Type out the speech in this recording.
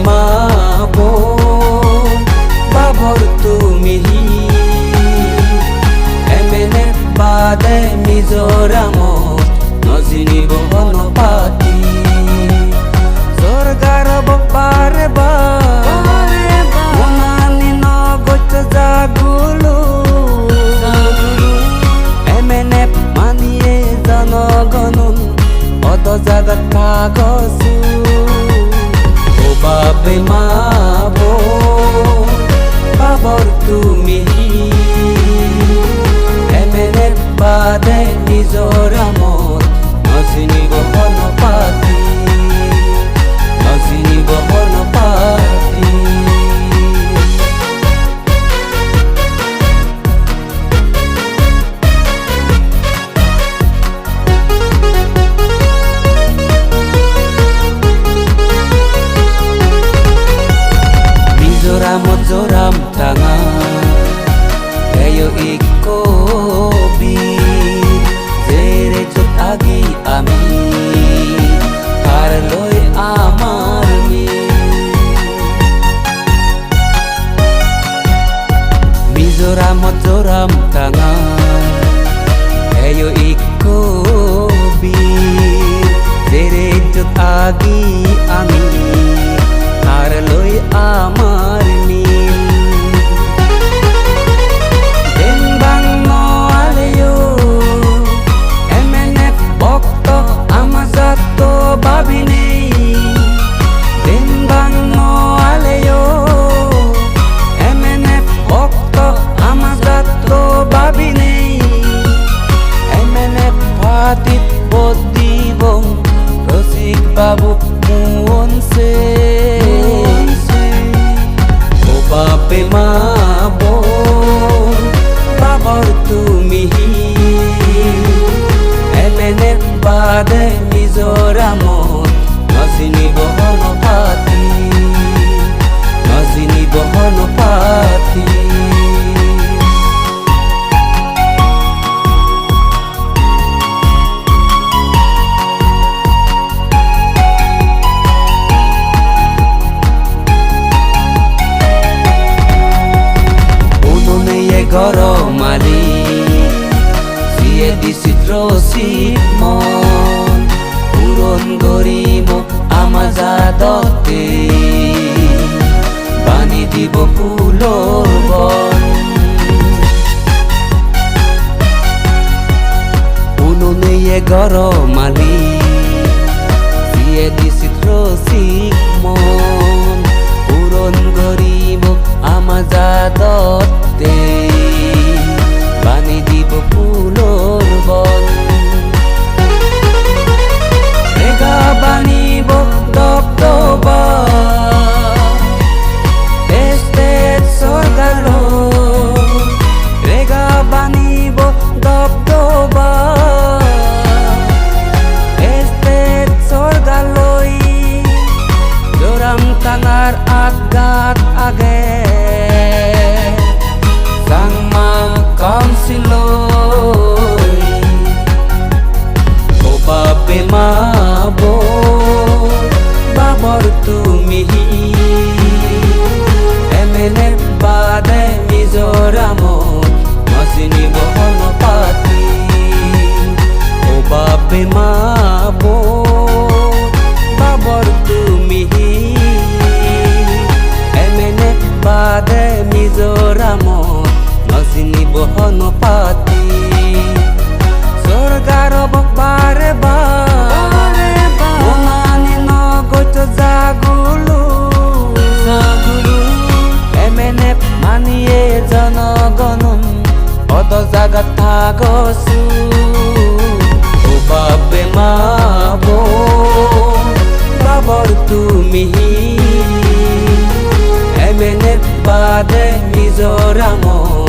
মাবো বাবর তুমি এমএনএ বাদে মিজোরামত নজিনিব নপাতি সরকার বারে মনানি নগত জাগুলো এমএনএ মানিয়ে জনগণন অত জাগাত কাগজু ও বাবে মাবো বাবর তুমি এমএনএ বাদে মিজোরামত নজিনিব নপাতি নজিনিব নপাতি Mizoram tanga Eyo iko bi Zere jut agi ami Karloi amar mi Mizoram tanga Eyo iko bi Zere jut agi ami Karloi amar নীল দেনবাং নআলেও এমএনএ ভক্ত আমাজাত তো ভাবি নেই দেনবাং নআলেও এমএনএ ভক্ত আমাজাত তো ভাবি নেই এমএনএ ফাতিত বদিবং রসিক বাবু মুয়নসে বাবে মাবো বাবর তুমি এমএনএ বাদে মিজোরামত নজিনিব নপাতি নজিনিব নপাতি গরমালি সিয়ে দিছিত রসিদ মন পূরণ গরিব আমাজাদতে বানি দিব ফুলৰ বন উনুনেয়ে গরমালি সিয়ে দিছিত রসিদ মন পূরণ গরিব আমাজাদতে বানি দিব ফুলৰ বন রেগা বানিব দবদবা এস্টেট সরকার রেগা বানিব দবদবা এস্টেট সরকার লই জোরাম টাঙার আগাত আগে Sangmang Councilor O babe mabo Babor tumi MNA বাদে মিজোরামত নজিনিব নপাতি O babe mabo Babor tumi MNA বাদে মিজোরামত নজিনিব নপাতি সরকার বারে মনানি নগত জাগুলো এমএনএ মানিয়ে জনগণন অত জাগাত কাগজু ও বাবে মাবো বাবর তুমি এমএনএ বাদে মিজোরামত